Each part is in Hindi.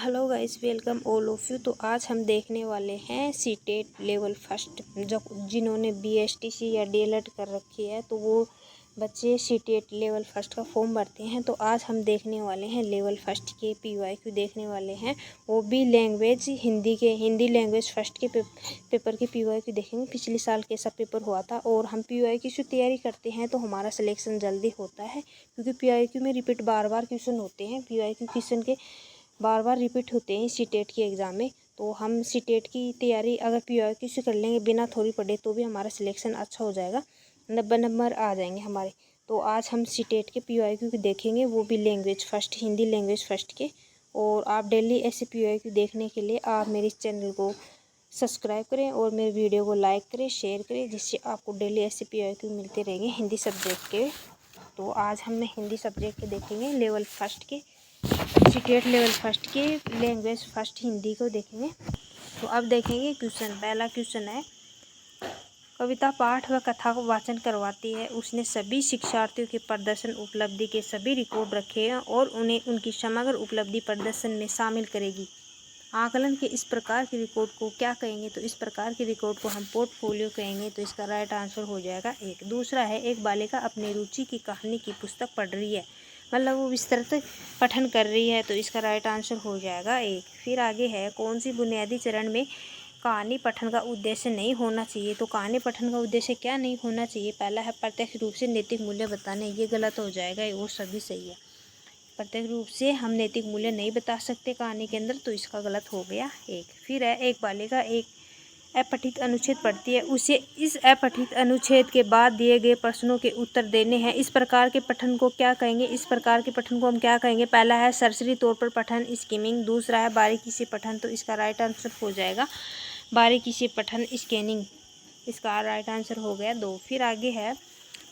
Hello guys, welcome all of you. तो आज हम देखने वाले हैं सीटेट लेवल फर्स्ट। जो जिन्होंने बीएसटीसी या डीएलएड कर रखी है तो वो बच्चे सीटेट लेवल फर्स्ट का फॉर्म भरते हैं। तो आज हम देखने वाले हैं लेवल फर्स्ट के पीवाईक्यू देखने वाले हैं, वो भी लैंग्वेज हिंदी लैंग्वेज फर्स्ट के पेपर के पीवाईक्यू देखेंगे। पिछले साल कैसा पेपर हुआ था और हम पीवाईक्यू से तैयारी करते हैं तो हमारा सिलेक्शन जल्दी होता है, क्योंकि पीवाईक्यू में रिपीट बार क्वेश्चन होते हैं। पीवाईक्यू क्वेश्चन के बार रिपीट होते हैं सीटेट के एग्ज़ाम में। तो हम सीटेट की तैयारी अगर पीवाईक्यू से कर लेंगे बिना थोड़ी पढ़े तो भी हमारा सिलेक्शन अच्छा हो जाएगा, 90 नंबर आ जाएंगे हमारे। तो आज हम सीटेट के पीवाईक्यू देखेंगे, वो भी language first, Hindi language first के। और आप डेली ऐसे पीवाईक्यू देखने के लिए आप मेरे चैनल को सब्सक्राइब करें और मेरे वीडियो को लाइक करें, शेयर करें, जिससे आपको डेली ऐसे पीवाईक्यू मिलते रहेंगे हिंदी सब्जेक्ट के। तो आज हम हिंदी सब्जेक्ट के देखेंगे लेवल फर्स्ट के, सीटेट लेवल फर्स्ट के लैंग्वेज फर्स्ट हिंदी को देखेंगे। तो अब देखेंगे क्वेश्चन। पहला क्वेश्चन है, कविता पाठ व कथा को वाचन करवाती है। उसने सभी शिक्षार्थियों के प्रदर्शन उपलब्धि के सभी रिकॉर्ड रखे हैं और उन्हें उनकी समग्र उपलब्धि प्रदर्शन में शामिल करेगी। आकलन के इस प्रकार के रिकॉर्ड को क्या कहेंगे? तो इस प्रकार के रिकॉर्ड को हम पोर्टफोलियो कहेंगे। तो इसका राइट आंसर हो जाएगा एक। दूसरा है, एक बालिका अपनी रुचि की कहानी की पुस्तक पढ़ रही है, मतलब वो विस्तृत पठन कर रही है। तो इसका राइट आंसर हो जाएगा एक। फिर आगे है, कौन सी बुनियादी चरण में कहानी पठन का उद्देश्य नहीं होना चाहिए? तो कहानी पठन का उद्देश्य क्या नहीं होना चाहिए? पहला है, प्रत्यक्ष रूप से नैतिक मूल्य बताने। ये गलत हो जाएगा और सभी सही है। प्रत्यक्ष रूप से हम नैतिक मूल्य नहीं बता सकते कहानी के अंदर, तो इसका गलत हो गया एक। फिर है, एक बालिका एक अपठित अनुच्छेद पढ़ती है, उसे इस अपठित अनुच्छेद के बाद दिए गए प्रश्नों के उत्तर देने हैं। इस प्रकार के पठन को क्या कहेंगे? इस प्रकार के पठन को हम क्या कहेंगे? पहला है सरसरी तौर पर पठन, स्किमिंग। दूसरा है बारीकी से पठन। तो इसका राइट आंसर हो जाएगा बारीकी से पठन, स्कैनिंग। इसका राइट आंसर हो गया 2। फिर आगे है,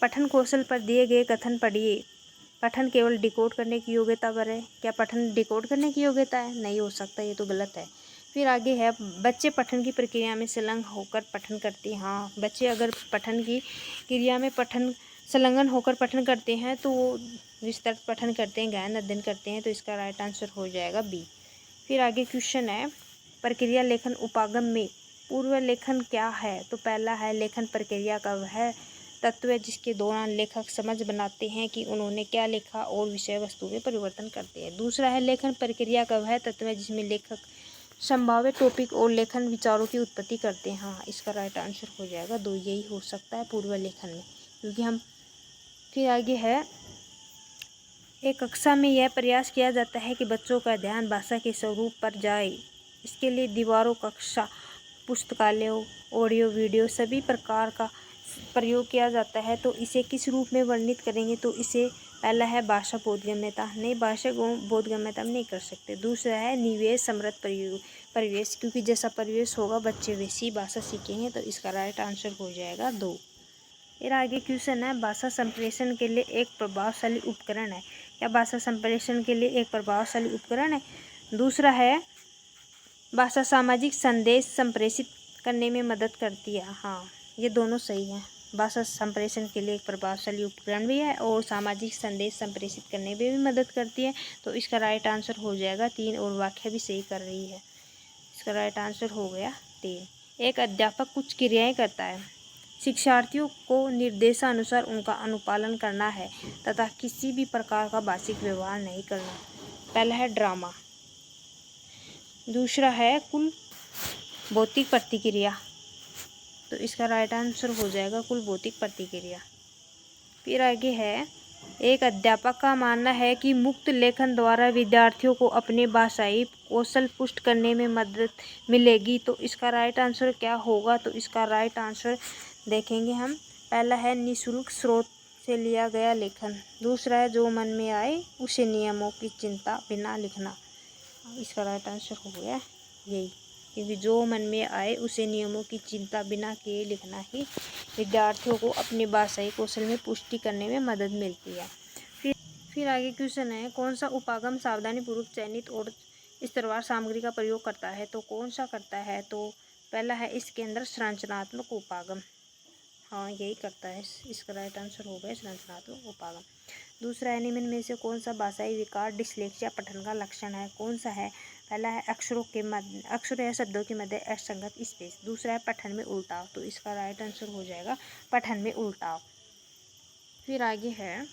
पठन कौशल पर दिए गए कथन पढ़िए। पठन केवल डिकोड करने की योग्यता पर है। क्या पठन डिकोड करने की योग्यता है? नहीं हो सकता, ये तो गलत है। फिर आगे है, बच्चे पठन की प्रक्रिया में संलग्न होकर पठन करते हैं। हाँ, बच्चे अगर पठन की क्रिया में संलग्न होकर पठन करते हैं तो वो विस्तृत पठन करते हैं, गहन अध्ययन करते हैं। तो इसका राइट आंसर हो जाएगा बी। फिर आगे क्वेश्चन है, प्रक्रिया लेखन उपागम में पूर्व लेखन क्या है? तो पहला है, लेखन प्रक्रिया का वह तत्व है जिसके दौरान लेखक समझ बनाते हैं कि उन्होंने क्या लिखा और विषय वस्तु में परिवर्तन करते हैं। दूसरा है, लेखन प्रक्रिया का वह तत्व है जिसमें लेखक संभावित टॉपिक और लेखन विचारों की उत्पत्ति करते हैं। हाँ, इसका राइट आंसर हो जाएगा 2। यही हो सकता है पूर्व लेखन में, क्योंकि हम। फिर आगे है, एक कक्षा में यह प्रयास किया जाता है कि बच्चों का ध्यान भाषा के स्वरूप पर जाए। इसके लिए दीवारों, कक्षा, पुस्तकालयों, ऑडियो वीडियो सभी प्रकार का प्रयोग किया जाता है। तो इसे किस रूप में वर्णित करेंगे? तो इसे पहला है भाषा बोधगम्यता। नहीं, भाषा बोधगम्यता में नहीं कर सकते। दूसरा है निवेश समृद्ध परिवेश, क्योंकि जैसा परिवेश होगा बच्चे वैसी भाषा सीखेंगे। तो इसका राइट आंसर हो जाएगा 2। फिर आगे क्वेश्चन है, भाषा संप्रेषण के लिए एक प्रभावशाली उपकरण है। क्या भाषा संप्रेषण के लिए एक प्रभावशाली उपकरण है? दूसरा है, भाषा सामाजिक संदेश संप्रेषित करने में मदद करती है। हाँ, ये दोनों सही हैं। भाषा संप्रेषण के लिए एक प्रभावशाली उपकरण भी है और सामाजिक संदेश संप्रेषित करने में भी मदद करती है। तो इसका राइट आंसर हो जाएगा 3 और व्याख्या भी सही कर रही है। इसका राइट आंसर हो गया 3। एक अध्यापक कुछ क्रियाएं करता है, शिक्षार्थियों को निर्देशानुसार उनका अनुपालन करना है तथा किसी भी प्रकार का भाषिक व्यवहार नहीं करना। पहला है ड्रामा। दूसरा है कुल भौतिक प्रतिक्रिया। तो इसका राइट आंसर हो जाएगा कुल भौतिक प्रतिक्रिया। फिर आगे है, एक अध्यापक का मानना है कि मुक्त लेखन द्वारा विद्यार्थियों को अपने भाषाई कौशल पुष्ट करने में मदद मिलेगी। तो इसका राइट आंसर क्या होगा? तो इसका राइट आंसर देखेंगे हम। पहला है, निःशुल्क स्रोत से लिया गया लेखन। दूसरा है, जो मन में आए उसे नियमों की चिंता बिना लिखना। इसका राइट आंसर हो गया यही, क्योंकि जो मन में आए उसे नियमों की चिंता बिना किए लिखना ही विद्यार्थियों को अपने भाषाई कौशल में पुष्टि करने में मदद मिलती है। फिर आगे क्वेश्चन है, कौन सा उपागम सावधानीपूर्वक चयनित और स्तरवार सामग्री का प्रयोग करता है? तो कौन सा करता है? तो पहला है, इसके अंदर संरचनात्मक उपागम। हाँ, यही करता है। इसका राइट आंसर हो गया संरचनात्मक उपागम। दूसरा है, निम्न में से कौन सा भाषाई विकार डिस्लेक्सिया पठन का लक्षण है? कौन सा है? पहला है अक्षरों या शब्दों के मध्य असंगत स्पेस। दूसरा है पठन में उल्टाव, तो इसका राइट आंसर हो जाएगा पठन में उल्टाव। फिर आगे है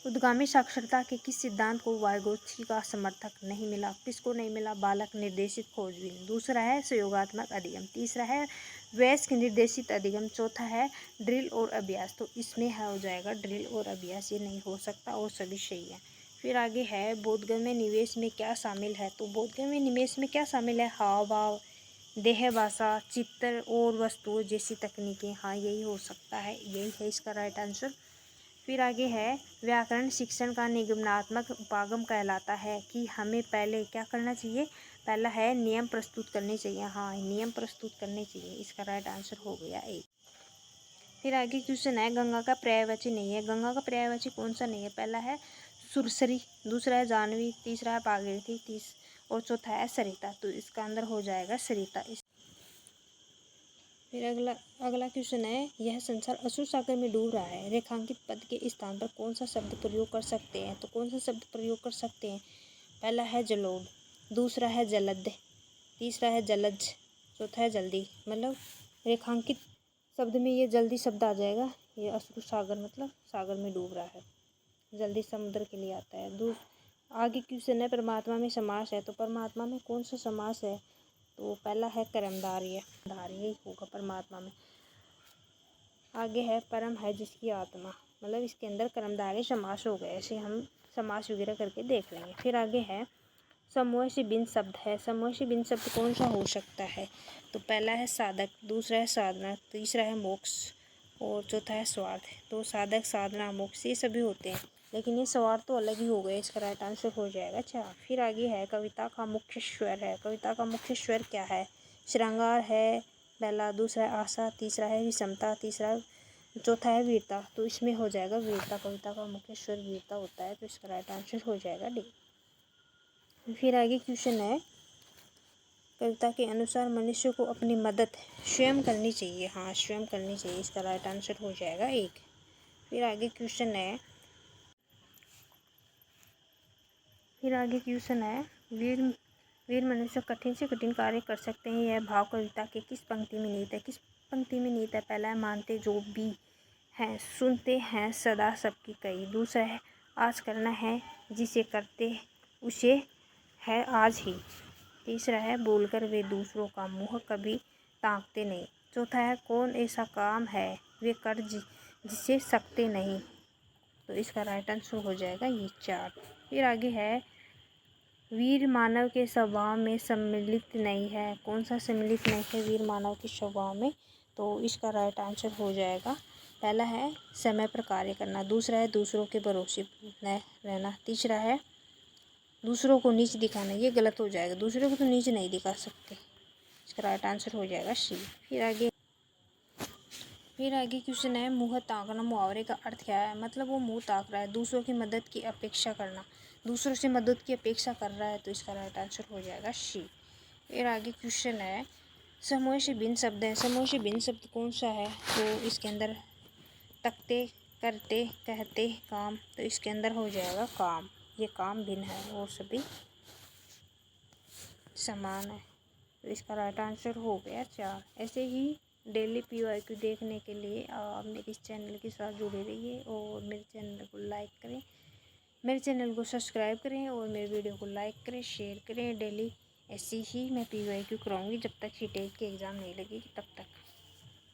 उद्गामी साक्षरता के किस सिद्धांत को वाइगोत्स्की का समर्थक नहीं मिला? किसको नहीं मिला? बालक निर्देशित खोजबीन। दूसरा है सहयोगात्मक अधिगम। तीसरा है वयस्क निर्देशित अधिगम। चौथा है ड्रिल और अभ्यास। तो इसमें हो जाएगा ड्रिल और अभ्यास, ये नहीं हो सकता और सभी सही है। फिर आगे है बोधगम्य निवेश में क्या शामिल है? तो बोधगम्य निवेश में क्या शामिल है? हाव भाव, देह भाषा, चित्र और वस्तुओं जैसी तकनीकें। हाँ, यही हो सकता है, यही है इसका राइट आंसर। फिर आगे है व्याकरण शिक्षण का निगमनात्मक उपागम कहलाता है कि हमें पहले क्या करना चाहिए? पहला है नियम प्रस्तुत करने चाहिए। हाँ, नियम प्रस्तुत करने चाहिए, इसका राइट आंसर हो गया एक। फिर आगे क्वेश्चन है गंगा का पर्यायवाची नहीं है। गंगा का पर्यायवाची कौन सा नहीं है? पहला है सुरसरी, दूसरा है जानवी, तीसरा है भागीरथी, और चौथा है सरिता। तो इसका अंदर हो जाएगा सरिता। फिर अगला क्वेश्चन है यह संसार अश्रु सागर में डूब रहा है, रेखांकित पद के स्थान पर कौन सा शब्द प्रयोग कर सकते हैं? तो कौन सा शब्द प्रयोग कर सकते हैं? पहला है जलोढ़, दूसरा है जलद, तीसरा है जलज, चौथा है जल्दी। मतलब रेखांकित शब्द में ये जल्दी शब्द आ जाएगा। ये अश्रु सागर मतलब सागर में डूब रहा है, जल्दी समुद्र के लिए आता है। आगे क्वेश्चन है परमात्मा में समास है, तो परमात्मा में कौन सा समास है? तो पहला है कर्मधारय, यही होगा परमात्मा में। आगे है परम है जिसकी आत्मा, मतलब इसके अंदर कर्मधारय समास हो गए, ऐसे हम समास वगैरह करके देख लेंगे। फिर आगे है समूह से भिन्न शब्द है। समूह से भिन्न शब्द कौन सा हो सकता है? तो पहला है साधक, दूसरा है साधना, तीसरा है मोक्ष और चौथा है स्वार्थ। तो साधक, साधना, मोक्ष ये सभी होते हैं, लेकिन ये स्वार्थ तो अलग ही हो गए, इसका राइट आंसर हो जाएगा 4। फिर आगे है कविता का मुख्य स्वर है। कविता का मुख्य स्वर क्या है? श्रृंगार है पहला, दूसरा है आशा, तीसरा है विषमता, चौथा है वीरता। तो इसमें हो जाएगा वीरता। कविता का मुख्य स्वर वीरता होता है, तो इसका राइट आंसर हो जाएगा डी। फिर आगे क्वेश्चन है कविता के अनुसार मनुष्य को अपनी मदद स्वयं करनी चाहिए। हाँ, स्वयं करनी चाहिए, इसका राइट आंसर हो जाएगा 1। फिर आगे क्वेश्चन है वीर मनुष्य कठिन से कठिन कार्य कर सकते हैं, यह भाव कविता के किस पंक्ति में निहित है? किस पंक्ति में निहित है? पहला है मानते जो भी हैं, सुनते हैं सदा सबकी कई। दूसरा है आज करना है जिसे करते उसे है आज ही। तीसरा है बोलकर वे दूसरों का मुँह कभी ताकते नहीं। चौथा है कौन ऐसा काम है वे कर जिसे सकते नहीं। तो इसका राइट आंसर हो जाएगा ये 4। फिर आगे है वीर मानव के स्वभाव में सम्मिलित नहीं है। कौन सा सम्मिलित नहीं है वीर मानव के स्वभाव में? तो इसका राइट आंसर हो जाएगा पहला है समय पर कार्य करना, दूसरा है दूसरों के भरोसे न रहना, तीसरा है दूसरों को नीच दिखाना। ये गलत हो जाएगा, दूसरों को तो नीच नहीं दिखा सकते, इसका राइट आंसर हो जाएगा सी। फिर आगे क्वेश्चन है मुँह ताकना मुहावरे का अर्थ क्या है? मतलब वो मुँह ताक रहा है, दूसरों की मदद की अपेक्षा करना, दूसरों से मदद की अपेक्षा कर रहा है, तो इसका राइट आंसर हो जाएगा सी। फिर आगे क्वेश्चन है समूह से भिन्न शब्द है। समूह से भिन्न शब्द कौन सा है? तो इसके अंदर तकते, करते, कहते, काम। तो इसके अंदर हो जाएगा काम, ये काम भिन्न है और सभी समान है, तो इसका राइट आंसर हो गया 4। ऐसे ही डेली PYQ देखने के लिए आप मेरे इस चैनल के साथ जुड़े रहिए और मेरे चैनल को लाइक करें, मेरे चैनल को सब्सक्राइब करें और मेरे वीडियो को लाइक करें, शेयर करें। डेली ऐसी ही मैं PYQ कराऊंगी जब तक सीटेट की एग्ज़ाम नहीं लगेगी तब तक।